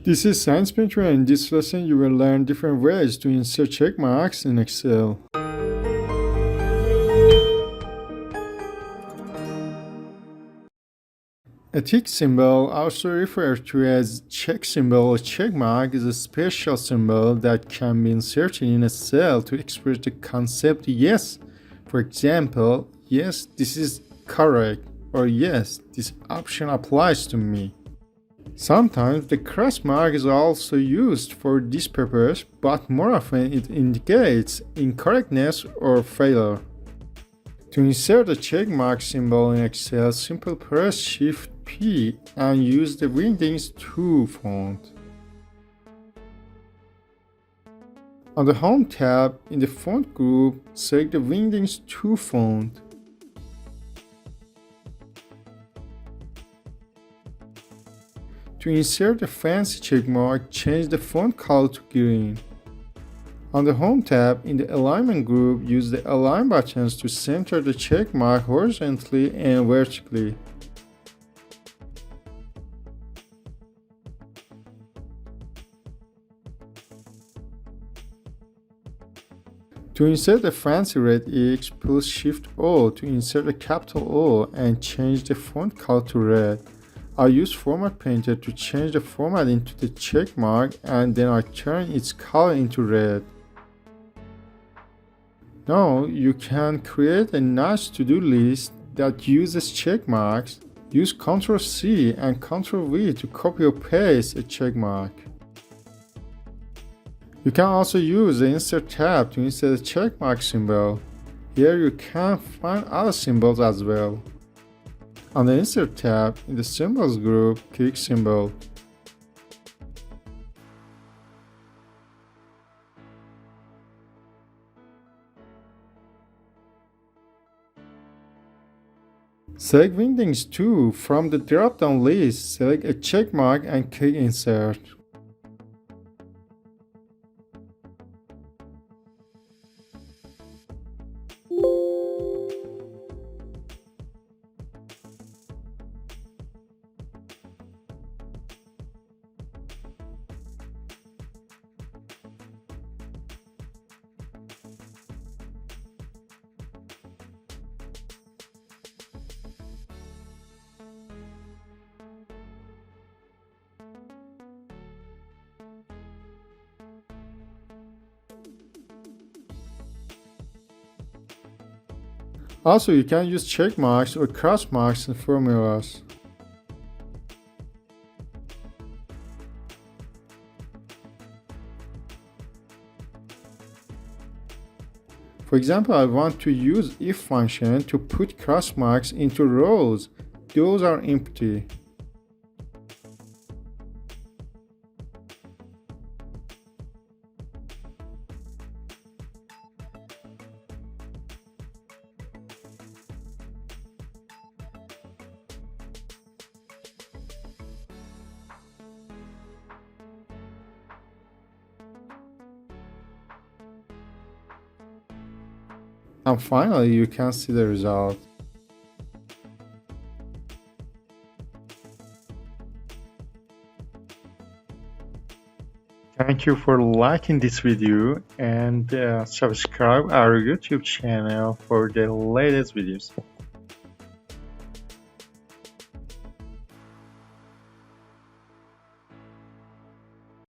This is Science Painter, and in this lesson you will learn different ways to insert check marks in Excel. A tick symbol, also referred to as check symbol or check mark, is a special symbol that can be inserted in a cell to express the concept yes. For example, yes, this is correct, or yes, this option applies to me. Sometimes the cross mark is also used for this purpose, but more often it indicates incorrectness or failure. To insert a checkmark symbol in Excel, simply press Shift-P and use the Wingdings 2 font. On the Home tab, in the font group, select the Wingdings 2 font. To insert a fancy checkmark, change the font color to green. On the Home tab, in the Alignment group, use the Align buttons to center the checkmark horizontally and vertically. To insert a fancy red X, push Shift-O to insert a capital O and change the font color to red. I use Format Painter to change the format into the check mark, and then I turn its color into red. Now you can create a nice to-do list that uses check marks. Use Ctrl-C and Ctrl-V to copy or paste a check mark. You can also use the Insert tab to insert a check mark symbol. Here you can find other symbols as well. On the Insert tab, in the Symbols group, click Symbol. Select Wingdings 2 from the drop-down list, select a check mark and click Insert. Also, you can use check marks or cross marks in formulas. For example, I want to use if function to put cross marks into rows. Those are empty. And finally, you can see the result. Thank you for liking this video and subscribe our YouTube channel for the latest videos.